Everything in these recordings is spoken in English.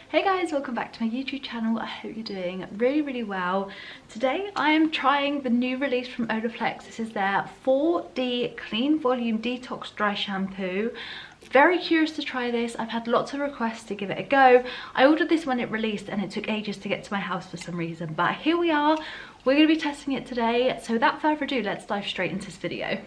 Hey guys, welcome back to my YouTube channel. I hope you're doing really well. Today I am trying the new release from Olaplex. This is their 4D Clean Volume Detox Dry Shampoo. Very curious to try this. I've had lots of requests to give it a go. I ordered this when it released and it took ages to get to my house for some reason, but here we are. We're going to be testing it today. So without further ado, let's dive straight into this video.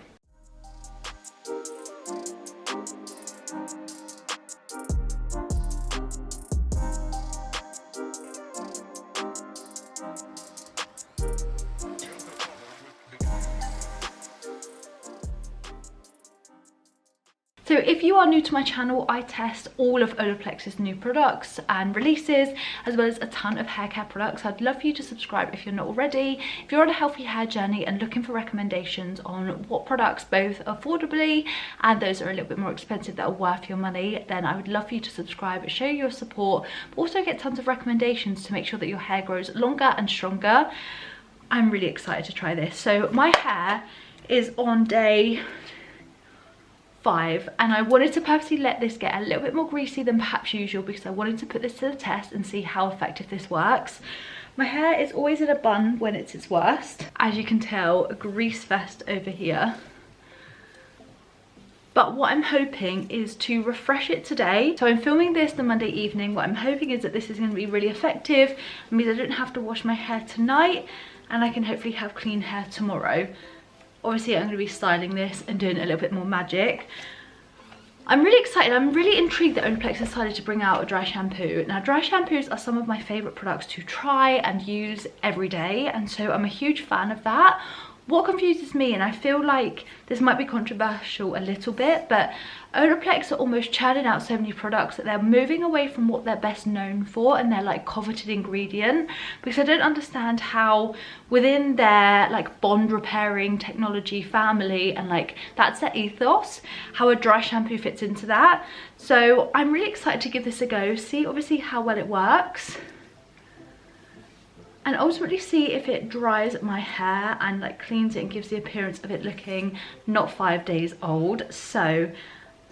So if you are new to my channel, I test all of Olaplex's new products and releases, as well as a ton of hair care products. I'd love for you to subscribe if you're not already. If you're on a healthy hair journey and looking for recommendations on what products, both affordably and those that are a little bit more expensive, that are worth your money, then I would love for you to subscribe, show your support, but also get tons of recommendations to make sure that your hair grows longer and stronger. I'm really excited to try this. So my hair is on day 5 and I wanted to purposely let this get a little bit more greasy than perhaps usual because I wanted to put this to the test and see how effective this works. My hair is always in a bun when it's its worst. As you can tell, a grease fest over here. But what I'm hoping is to refresh it today. So I'm filming this the Monday evening. What I'm hoping is that this is going to be really effective. It means I don't have to wash my hair tonight and I can hopefully have clean hair tomorrow. Obviously, I'm going to be styling this and doing a little bit more magic. I'm really excited. I'm really intrigued that Olaplex decided to bring out a dry shampoo. Now, dry shampoos are some of my favourite products to try and use every day, and so I'm a huge fan of that. What confuses me, and I feel like this might be controversial a little bit, but Olaplex are almost churning out so many products that they're moving away from what they're best known for and their like coveted ingredient, because I don't understand how within their like bond repairing technology family, and like that's their ethos, how a dry shampoo fits into that. So I'm really excited to give this a go, see obviously how well it works, and ultimately see if it dries my hair and like cleans it and gives the appearance of it looking not 5 days old. So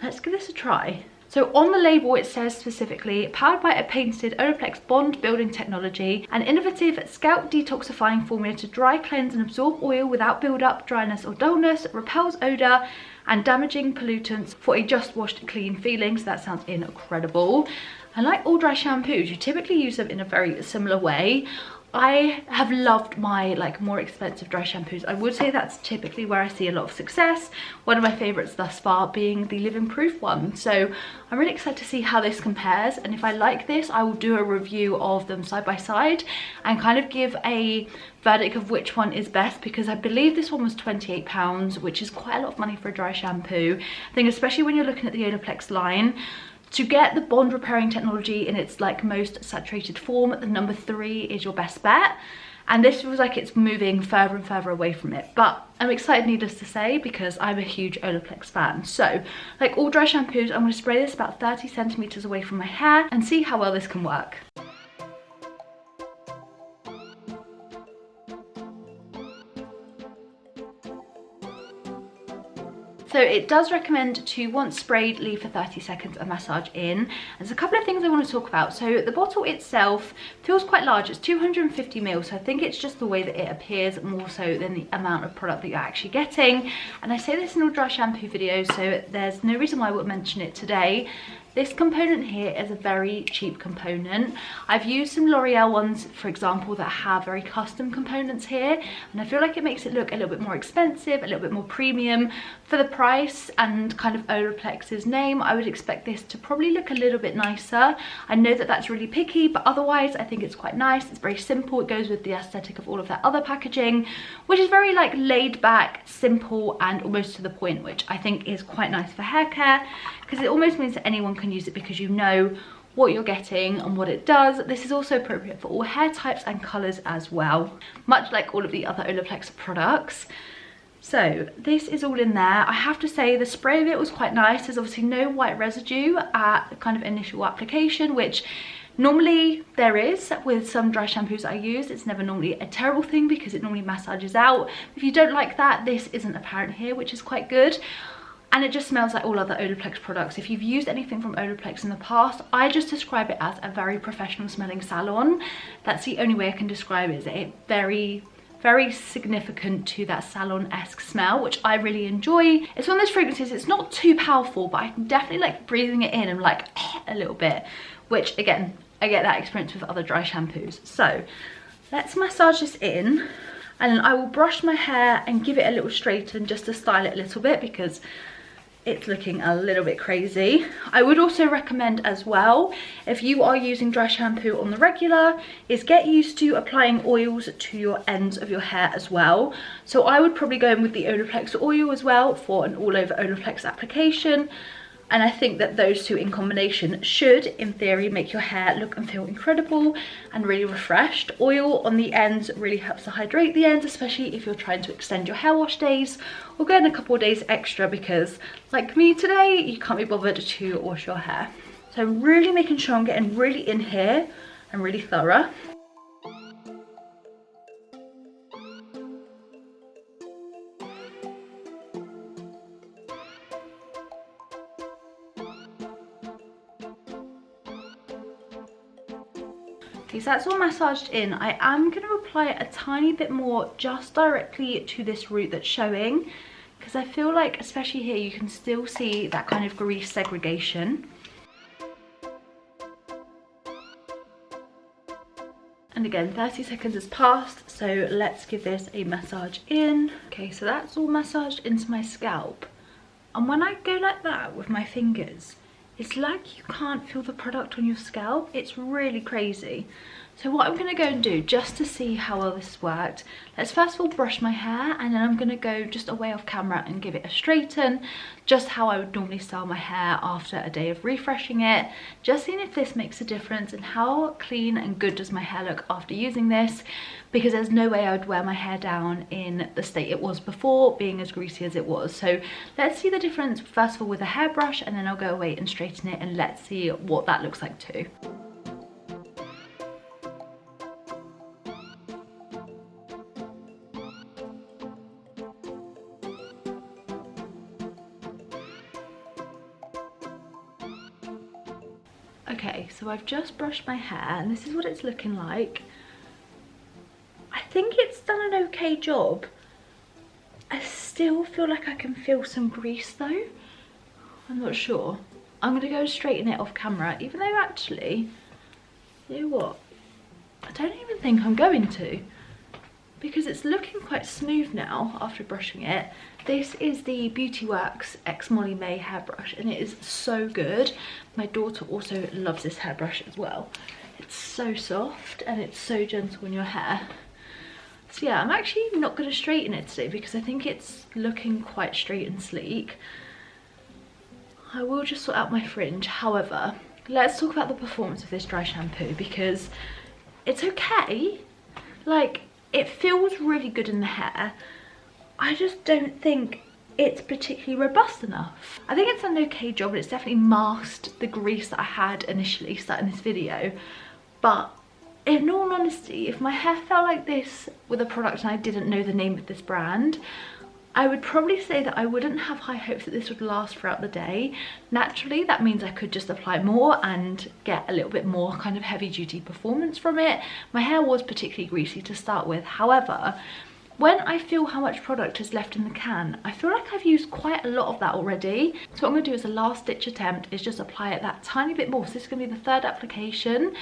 let's give this a try. So on the label it says specifically, powered by a patented Olaplex bond building technology, an innovative scalp detoxifying formula to dry, cleanse and absorb oil without build-up, dryness or dullness, repels odour and damaging pollutants for a just washed clean feeling. So that sounds incredible. And like all dry shampoos, you typically use them in a very similar way. I have loved my like more expensive dry shampoos. I would say that's typically where I see a lot of success. One of my favorites thus far being the Living Proof one. So I'm really excited to see how this compares, and if I like this, I will do a review of them side by side and kind of give a verdict of which one is best, because I believe this one was £28, which is quite a lot of money for a dry shampoo. I think especially when you're looking at the Olaplex line, to get the bond repairing technology in its like most saturated form, the number 3 is your best bet. And this feels like it's moving further and further away from it. But I'm excited, needless to say, because I'm a huge Olaplex fan. So like all dry shampoos, I'm going to spray this about 30 centimeters away from my hair and see how well this can work. So it does recommend to, once sprayed, leave for 30 seconds and massage in. And there's a couple of things I want to talk about. So the bottle itself feels quite large. It's 250 ml, so I think it's just the way that it appears more so than the amount of product that you're actually getting. And I say this in all dry shampoo videos, so there's no reason why I would mention it today. This component here is a very cheap component. I've used some L'Oreal ones, for example, that have very custom components here, and I feel like it makes it look a little bit more expensive, a little bit more premium. For the price and kind of Olaplex's name, I would expect this to probably look a little bit nicer. I know that that's really picky, but otherwise I think it's quite nice. It's very simple. It goes with the aesthetic of all of their other packaging, which is very like laid back, simple and almost to the point, which I think is quite nice for hair care, because it almost means that anyone can use it because you know what you're getting and what it does. This is also appropriate for all hair types and colours as well, much like all of the other Olaplex products. So this is all in there. I have to say the spray of it was quite nice. There's obviously no white residue at the kind of initial application, which normally there is with some dry shampoos I use. It's never normally a terrible thing because it normally massages out. If you don't like that, this isn't apparent here, which is quite good. and it just smells like all other Olaplex products. If you've used anything from Olaplex in the past, I just describe it as a very professional smelling salon. That's the only way I can describe it. It's very significant to that salon-esque smell, which I really enjoy. It's one of those fragrances, it's not too powerful, but I can definitely like breathing it in and like a little bit, which again, I get that experience with other dry shampoos. So let's massage this in, and then I will brush my hair and give it a little straighten just to style it a little bit because it's looking a little bit crazy. I would also recommend as well, if you are using dry shampoo on the regular, is get used to applying oils to your ends of your hair as well. So I would probably go in with the Olaplex oil as well for an all over Olaplex application. And I think that those two in combination should, in theory, make your hair look and feel incredible and really refreshed. Oil on the ends really helps to hydrate the ends, especially if you're trying to extend your hair wash days or go in a couple of days extra because, like me today, you can't be bothered to wash your hair. So I'm really making sure I'm getting really in here and really thorough. Okay, so that's all massaged in. I am going to apply a tiny bit more just directly to this root that's showing, because I feel like, especially here, you can still see that kind of grease segregation. And again, 30 seconds has passed, so let's give this a massage in. Okay, so that's all massaged into my scalp. And when I go like that with my fingers, it's like you can't feel the product on your scalp. It's really crazy. So what I'm going to go and do, just to see how well this has worked, let's first of all brush my hair, and then I'm going to go just away off camera and give it a straighten, just how I would normally style my hair after a day of refreshing it, just seeing if this makes a difference and how clean and good does my hair look after using this, because there's no way I would wear my hair down in the state it was before, being as greasy as it was. So let's see the difference first of all with a hairbrush, and then I'll go away and straighten it, and let's see what that looks like too. Okay, so I've just brushed my hair and this is what it's looking like. I think it's done an okay job. I still feel like I can feel some grease though. I'm not sure. I'm gonna go straighten it off camera, even though actually, you know what? I don't even think I'm going to, because it's looking quite smooth now after brushing it. This is the Beauty Works X Molly May hairbrush, and it is so good. My daughter also loves this hairbrush as well. It's so soft and it's so gentle on your hair. So yeah, I'm actually not going to straighten it today because I think it's looking quite straight and sleek. I will just sort out my fringe. However, let's talk about the performance of this dry shampoo, because it's okay. Like, it feels really good in the hair. I just don't think it's particularly robust enough. I think it's done an okay job, and it's definitely masked the grease that I had initially starting this video. But in all honesty, if my hair felt like this with a product and I didn't know the name of this brand, I would probably say that I wouldn't have high hopes that this would last throughout the day. Naturally, that means I could just apply more and get a little bit more kind of heavy duty performance from it. My hair was particularly greasy to start with. However, when I feel how much product is left in the can, I feel like I've used quite a lot of that already. So what I'm going to do as a last ditch attempt is just apply it that tiny bit more. So this is going to be the third application,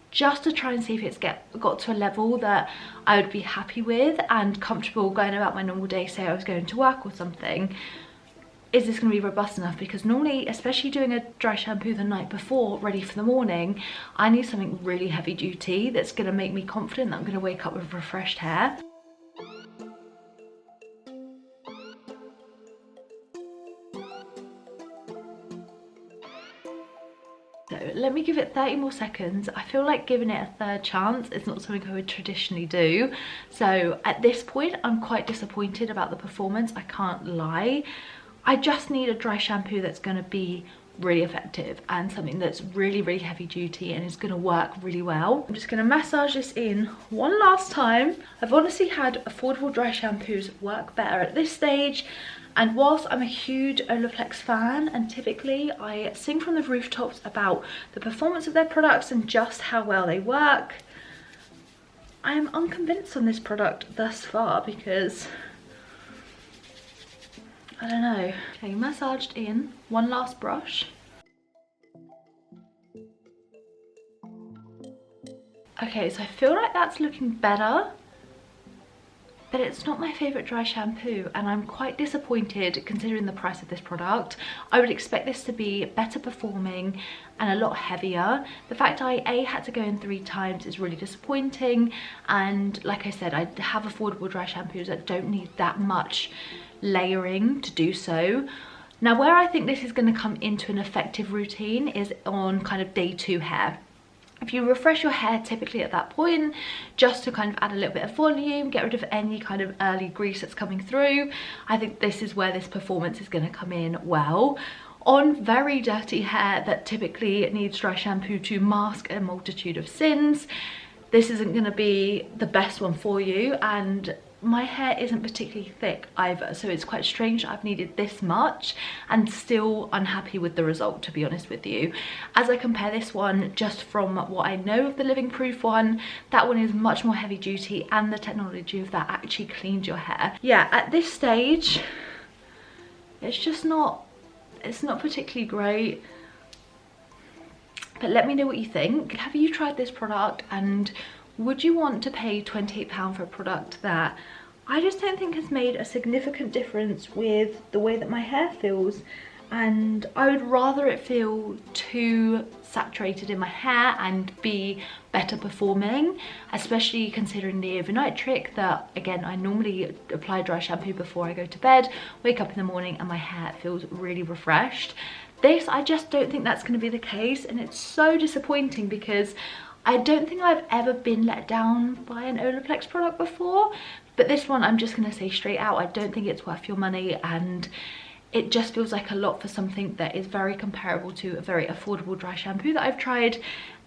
just to try and see if it's got to a level that I would be happy with and comfortable going about my normal day. Say I was going to work or something. Is this going to be robust enough? Because normally, especially doing a dry shampoo the night before, ready for the morning, I need something really heavy duty that's going to make me confident that I'm going to wake up with refreshed hair. So let me give it 30 more seconds. I feel like giving it a third chance is not something I would traditionally do. So at this point, I'm quite disappointed about the performance, I can't lie. I just need a dry shampoo that's going to be really effective and something that's really, really heavy duty and is going to work really well. I'm just going to massage this in one last time. I've honestly had affordable dry shampoos work better at this stage, and whilst I'm a huge Olaplex fan and typically I sing from the rooftops about the performance of their products and just how well they work, I am unconvinced on this product thus far because I don't know. Okay, massaged in, one last brush. Okay, so I feel like that's looking better, but it's not my favourite dry shampoo and I'm quite disappointed considering the price of this product. I would expect this to be better performing and a lot heavier. The fact I had to go in 3 times is really disappointing, and like I said, I have affordable dry shampoos that don't need that much layering to do so. Now where I think this is going to come into an effective routine is on kind of day 2 hair. If you refresh your hair typically at that point, just to kind of add a little bit of volume, get rid of any kind of early grease that's coming through, I think this is where this performance is going to come in well. On very dirty hair that typically needs dry shampoo to mask a multitude of sins, this isn't going to be the best one for you, and my hair isn't particularly thick either, so it's quite strange I've needed this much and still unhappy with the result, to be honest with you. As I compare this one just from what I know of the Living Proof one, that one is much more heavy duty and the technology of that actually cleans your hair. Yeah, at this stage it's just not, it's not particularly great, but let me know what you think. Have you tried this product, and would you want to pay £28 for a product that I just don't think has made a significant difference with the way that my hair feels? And I would rather it feel too saturated in my hair and be better performing, especially considering the overnight trick that, again, I normally apply dry shampoo before I go to bed, wake up in the morning and my hair feels really refreshed. This, I just don't think that's going to be the case, and it's so disappointing because I don't think I've ever been let down by an Olaplex product before, but this one I'm just going to say straight out, I don't think it's worth your money, and it just feels like a lot for something that is very comparable to a very affordable dry shampoo that I've tried.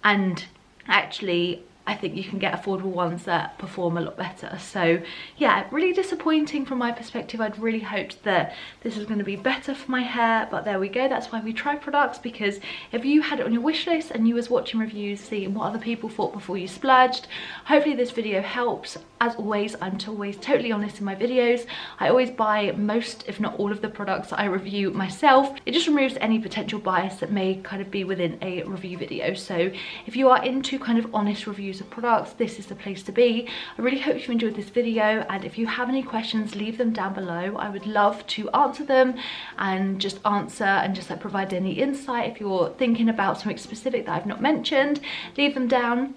And actually I think you can get affordable ones that perform a lot better. So yeah, really disappointing from my perspective. I'd really hoped that this was going to be better for my hair, but there we go. That's why we try products, because if you had it on your wish list and you was watching reviews, seeing what other people thought before you splurged, hopefully this video helps. As always, I'm always totally honest in my videos. I always buy most, if not all, of the products that I review myself. It just removes any potential bias that may kind of be within a review video. So if you are into kind of honest reviews of products, this is the place to be. I really hope you enjoyed this video, and if you have any questions, leave them down below. I would love to answer them and just answer and just like provide any insight. If you're thinking about something specific that I've not mentioned, leave them down,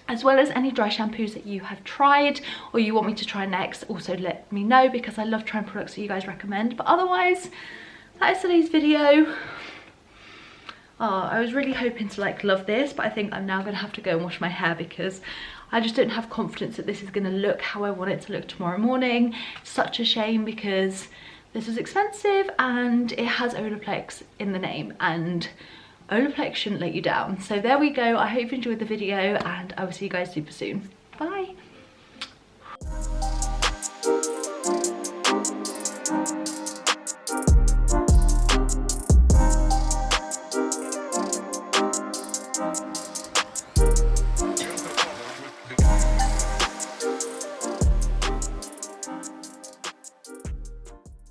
as well as any dry shampoos that you have tried or you want me to try next. Also let me know, because I love trying products that you guys recommend. But otherwise, that is today's video. Oh, I was really hoping to like love this, but I think I'm now gonna have to go and wash my hair because I just don't have confidence that this is gonna look how I want it to look tomorrow morning. It's such a shame because this was expensive and it has Olaplex in the name, and Olaplex shouldn't let you down. So there we go. I hope you enjoyed the video, and I will see you guys super soon. Bye.